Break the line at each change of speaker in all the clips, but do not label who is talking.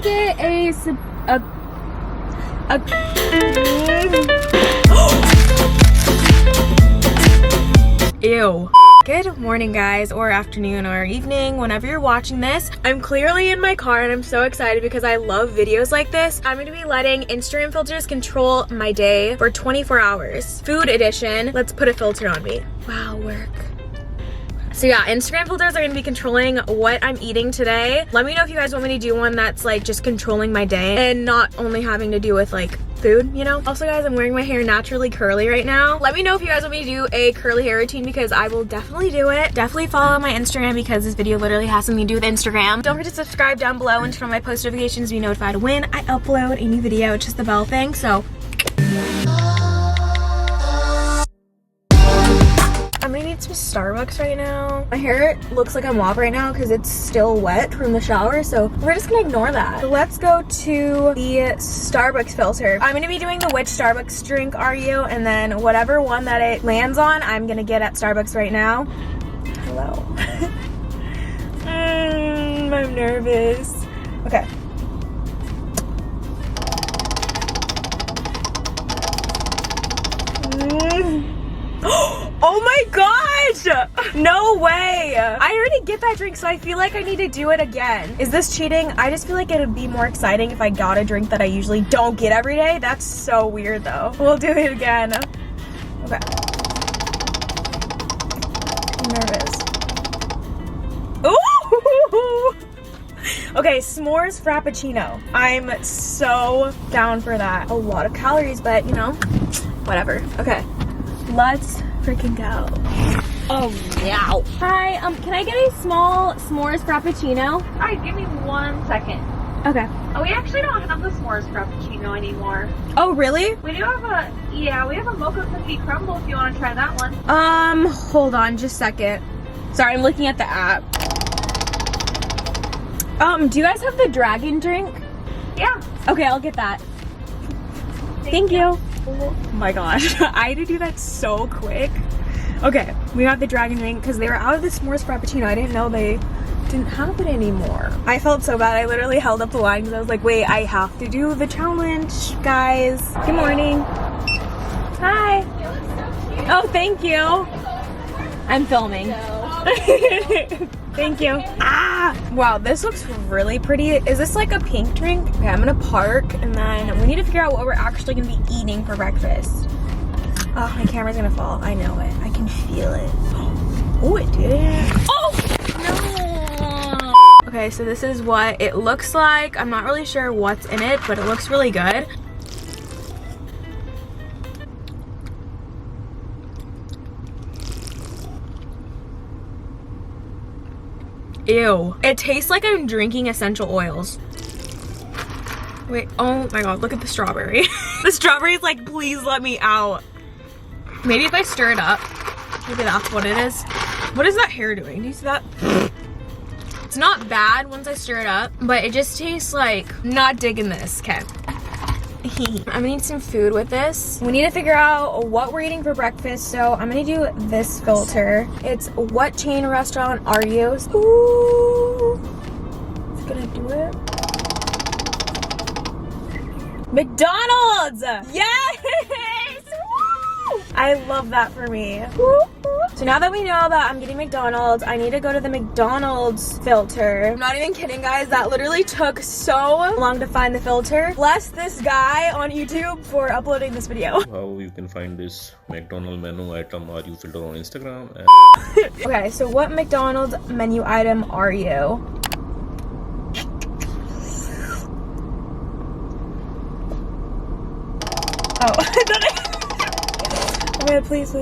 get Ew. Good morning, guys, or afternoon or evening, whenever you're watching this. I'm clearly in my car and I'm so excited because I love videos like this. I'm gonna be letting Instagram filters control my day for 24 hours. Food edition. Let's put a filter on me. Wow, work. So yeah, Instagram filters are gonna be controlling what I'm eating today. Let me know if you guys want me to do one that's like just controlling my day and not only having to do with like food, you know? Also guys, I'm wearing my hair naturally curly right now. Let me know if you guys want me to do a curly hair routine because I will definitely do it. Definitely follow my Instagram because this video literally has something to do with Instagram. Don't forget to subscribe down below and turn on my post notifications to be notified when I upload a new video. It's just the bell thing, so. I'm gonna need some Starbucks right now. My hair looks like I'm wop right now because it's still wet from the shower, so we're just gonna ignore that. So let's go to the Starbucks filter. I'm gonna be doing the which Starbucks drink are you, and then whatever one that it lands on, I'm gonna get at Starbucks right now. Hello. I'm nervous. Okay. Oh my gosh! No way! I already get that drink, so I feel like I need to do it again. Is this cheating? I just feel like it would be more exciting if I got a drink that I usually don't get every day. That's so weird though. We'll do it again. Okay. I'm nervous. Ooh! Okay, s'mores frappuccino. I'm so down for that. A lot of calories, but you know, whatever. Okay. Let's freaking go. Oh, yeah. Hi, can I get a small s'mores frappuccino?
Alright, give me 1 second.
Okay.
Oh, we actually don't have the s'mores frappuccino anymore.
Oh, really?
We do have we have a mocha cookie crumble if you want to try that one.
Hold on just a second. Sorry, I'm looking at the app. Do you guys have the dragon drink?
Yeah.
Okay, I'll get that. Thank you. Oh my gosh, I had to do that so quick. Okay, we got the dragon drink because they were out of the s'mores frappuccino. I didn't know they didn't have it anymore. I felt so bad. I literally held up the line because I was like, wait, I have to do the challenge, guys. Good morning. Hi.
You look so cute.
Oh, thank you. I'm filming. Thank you. Ah! Wow, this looks really pretty. Is this like a pink drink? Okay, I'm gonna park and then we need to figure out what we're actually gonna be eating for breakfast. Oh, my camera's gonna fall. I know it. I can feel it. Oh, it did. Oh! No! Okay, so this is what it looks like. I'm not really sure what's in it, but it looks really good. Ew. It tastes like I'm drinking essential oils. Wait, oh my god, look at the strawberry. The strawberry is like, please let me out. Maybe if I stir it up, maybe that's what it is. What is that hair doing? Do you see that? It's not bad once I stir it up, but it just tastes like, not digging this, okay. I'm gonna need some food with this. We need to figure out what we're eating for breakfast, so I'm gonna do this filter. It's what chain restaurant are you? Ooh, it's gonna do it. McDonald's! Yes! Woo! I love that for me. Woo! So now that we know that I'm getting McDonald's, I need to go to the McDonald's filter. I'm not even kidding, guys. That literally took so long to find the filter. Bless this guy on YouTube for uploading this video.
How you can find this McDonald's menu item are you filter on Instagram.
Okay, so what McDonald's menu item are you? Oh, I thought I... Oh my god, please.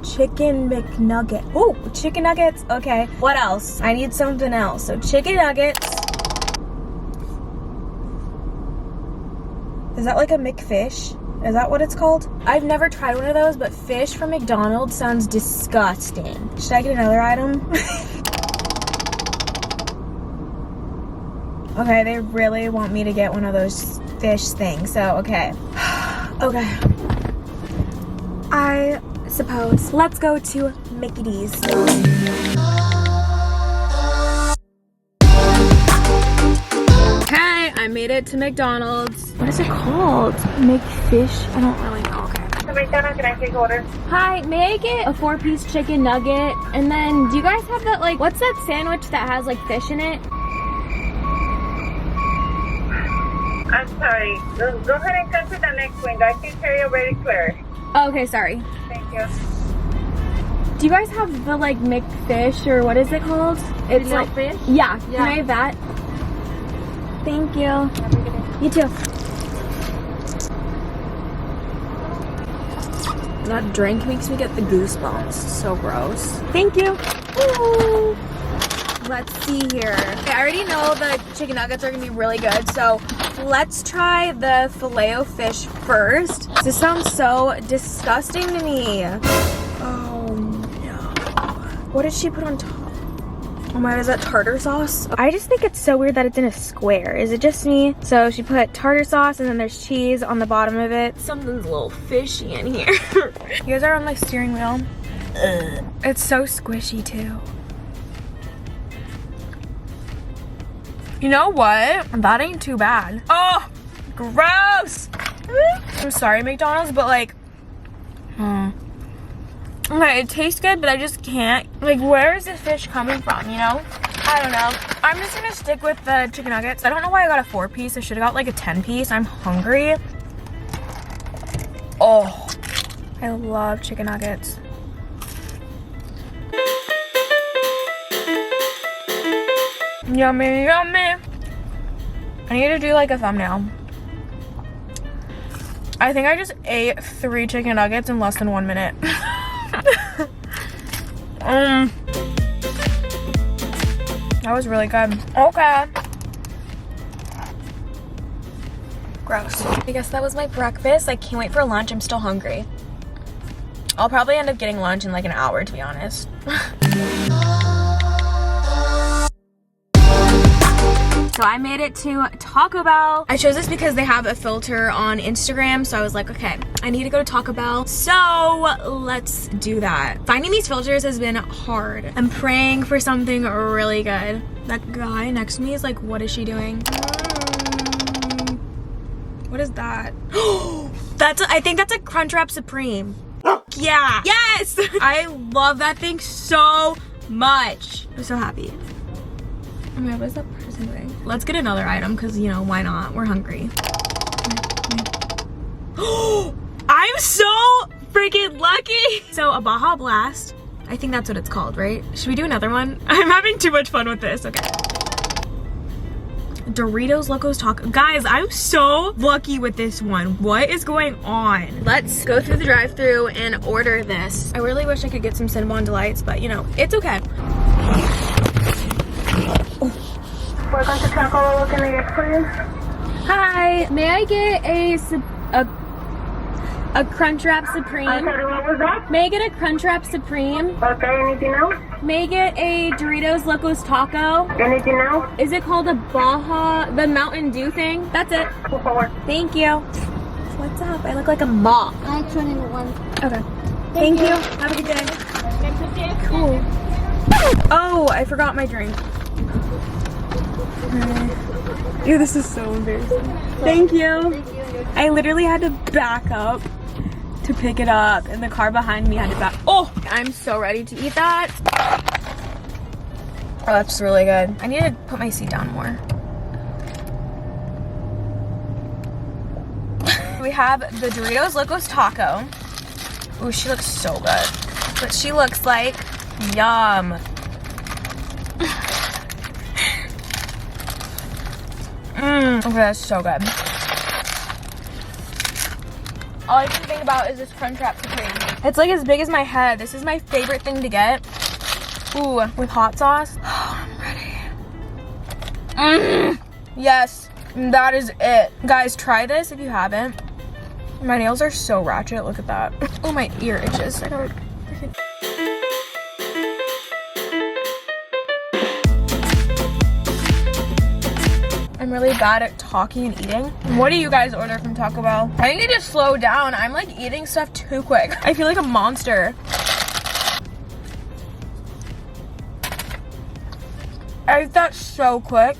Chicken McNugget. Oh, chicken nuggets. Okay. What else? I need something else. So chicken nuggets. Is that like a McFish? Is that what it's called? I've never tried one of those, but fish from McDonald's sounds disgusting. Should I get another item? Okay, they really want me to get one of those fish things, so okay. Okay. I suppose. Let's go to Mickey D's. Okay, I made it to McDonald's. What is it called? McFish? I don't really know. Okay.
McDonald's, can I take order?
Hi, may I get a 4-piece chicken nugget? And then, do you guys have that, like, what's that sandwich that has, like, fish in it?
I'm sorry. Go ahead and come to the next window. I can hear you very clear.
Oh, okay, sorry.
Thank you.
Do you guys have the, like, McFish, or what is it called? It's like
fish?
Yeah. Can I have that? Thank you.
Have a good day.
You too. That drink makes me get the goosebumps. So gross. Thank you. Ooh. Let's see here. Okay, I already know the chicken nuggets are gonna be really good, so let's try the Filet-O-Fish first. This sounds so disgusting to me. Oh no. What did she put on top? Oh my god, is that tartar sauce? I just think it's so weird that it's in a square. Is it just me? So she put tartar sauce and then there's cheese on the bottom of it. Something's a little fishy in here. You guys are on my steering wheel. Ugh. It's so squishy too. You know what? That ain't too bad. Oh, gross. I'm sorry, McDonald's, but like, okay, it tastes good, but I just can't. Like, where is this fish coming from, you know? I don't know. I'm just gonna stick with the chicken nuggets. I don't know why I got a 4-piece. I should have got like a 10-piece. I'm hungry. Oh, I love chicken nuggets. Yummy, yummy. I need to do like a thumbnail. I think I just ate 3 chicken nuggets in less than 1 minute. That was really good. Okay. Gross. I guess that was my breakfast. I can't wait for lunch. I'm still hungry. I'll probably end up getting lunch in like an hour, to be honest. So I made it to Taco Bell. I chose this because they have a filter on Instagram. So I was like, okay, I need to go to Taco Bell. So let's do that. Finding these filters has been hard. I'm praying for something really good. That guy next to me is like, what is she doing? What is that? I think that's a Crunchwrap Supreme. Yeah, yes! I love that thing so much. I'm so happy. Oh my god, what is that person doing? Let's get another item because, you know, why not? We're hungry. I'm so freaking lucky. So a Baja Blast. I think that's what it's called, right? Should we do another one? I'm having too much fun with this. Okay. Doritos Locos Taco. Guys, I'm so lucky with this one. What is going on? Let's go through the drive-thru and order this. I really wish I could get some Cinnabon Delights, but you know, it's okay.
Welcome to Taco Bell. What can I get for you?
Hi, may I get a Crunchwrap Supreme?
I'm sorry, what was that?
May I get a Crunchwrap Supreme?
Okay, anything else?
May I get a Doritos Locos Taco?
Anything else?
Is it called a Baja, the Mountain Dew thing? That's it.
Go forward.
Thank you. What's up? I look like a mop.
I turn in one.
Okay. Thank you. Have a good day. Cool. Oh, I forgot my drink. Ew, this is so embarrassing. Thank you. I literally had to back up to pick it up, and the car behind me had to back. Oh, I'm so ready to eat that. Oh, that's really good. I need to put my seat down more. We have the Doritos Locos Taco. Ooh, she looks so good. But she looks like yum. Okay, that's so good. All I can think about is this Crunchwrap Supreme. It's like as big as my head. This is my favorite thing to get. Ooh, with hot sauce. Oh, I'm ready. Yes, that is it. Guys, try this if you haven't. My nails are so ratchet. Look at that. Oh, my ear itches. I gotta freaking... I'm really bad at talking and eating. What do you guys order from Taco Bell? I need to slow down. I'm like eating stuff too quick. I feel like a monster. I ate that so quick.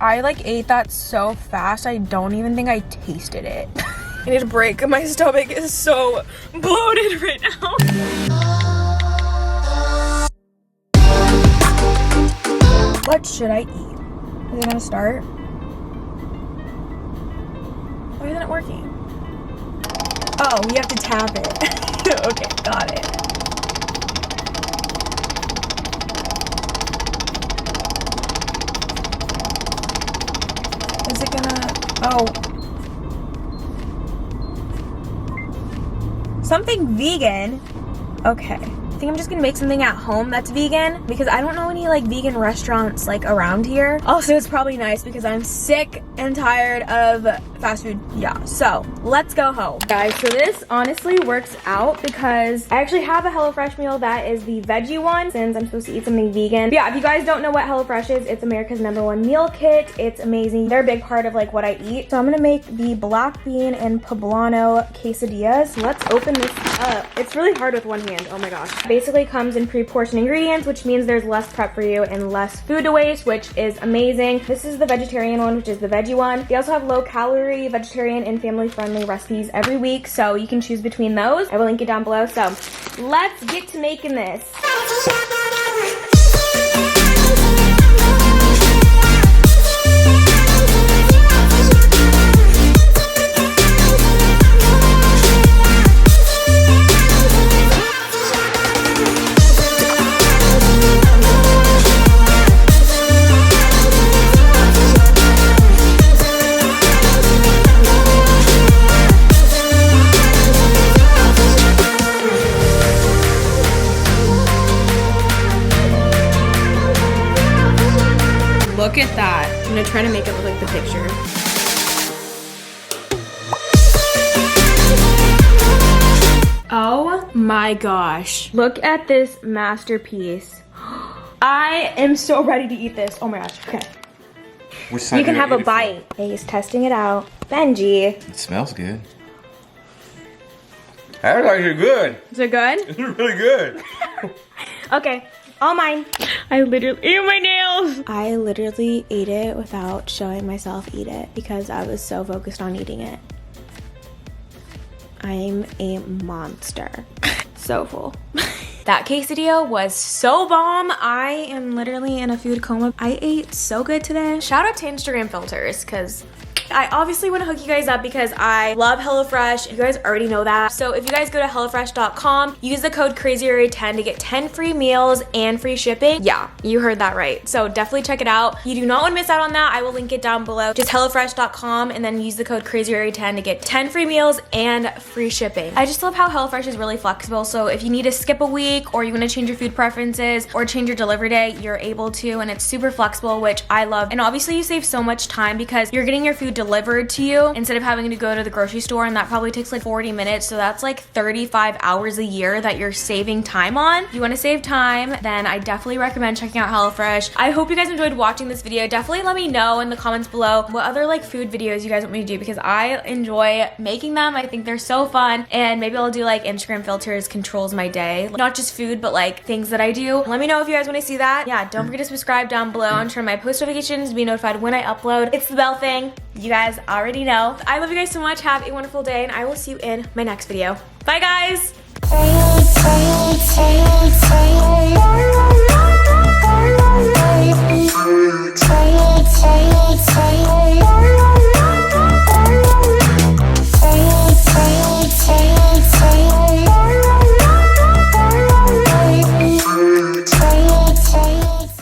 I like ate that so fast, I don't even think I tasted it. I need a break. My stomach is so bloated right now. What should I eat? Is it gonna start? Why isn't it working? Oh, you have to tap it. Okay, got it. Is it gonna, oh. Something vegan. Okay. I think I'm just gonna make something at home that's vegan because I don't know any like vegan restaurants like around here. Also, it's probably nice because I'm sick and tired of fast food. Yeah, so let's go home. Guys, so this honestly works out because I actually have a HelloFresh meal that is the veggie one since I'm supposed to eat something vegan. But yeah, if you guys don't know what HelloFresh is, it's America's #1 meal kit. It's amazing. They're a big part of like what I eat. So I'm gonna make the black bean and poblano quesadillas. So let's open this up. It's really hard with one hand, oh my gosh. Basically comes in pre-portioned ingredients, which means there's less prep for you and less food to waste, which is amazing. This is the vegetarian one, which is the veggie one. They also have low calorie, vegetarian, and family friendly recipes every week, so you can choose between those. I will link it down below. So let's get to making this. Look at that. I'm gonna try to make it look like the picture. Oh my gosh. Look at this masterpiece. I am so ready to eat this. Oh my gosh, okay.
Which side
You can
do
have a
eat it
bite. Hey, he's testing it out. Benji.
from? It smells good. That's actually good.
Is it good?
It's really good.
Okay, all mine. I literally ate my nails. I literally ate it without showing myself eat it because I was so focused on eating it. I'm a monster. So full. That quesadilla was so bomb. I am literally in a food coma. I ate so good today. Shout out to Instagram filters because I obviously want to hook you guys up because I love HelloFresh. You guys already know that. So if you guys go to HelloFresh.com, use the code Krazyrayray10 to get 10 free meals and free shipping. Yeah, you heard that right. So definitely check it out. You do not want to miss out on that. I will link it down below. Just HelloFresh.com and then use the code Krazyrayray10 to get 10 free meals and free shipping. I just love how HelloFresh is really flexible. So if you need to skip a week or you want to change your food preferences or change your delivery day, you're able to, and it's super flexible, which I love. And obviously you save so much time because you're getting your food delivered to you instead of having to go to the grocery store, and that probably takes like 40 minutes. So that's like 35 hours a year that you're saving time on. If you want to save time, then I definitely recommend checking out HelloFresh. I hope you guys enjoyed watching this video. Definitely let me know in the comments below what other like food videos you guys want me to do because I enjoy making them. I think they're so fun, and maybe I'll do like Instagram filters controls my day, not just food but like things that I do. Let me know if you guys want to see that. Yeah, don't forget to subscribe down below and turn my post notifications to be notified when I upload. It's the bell thing. You guys already know. I love you guys so much. Have a wonderful day, and I will see you in my next video. Bye, guys.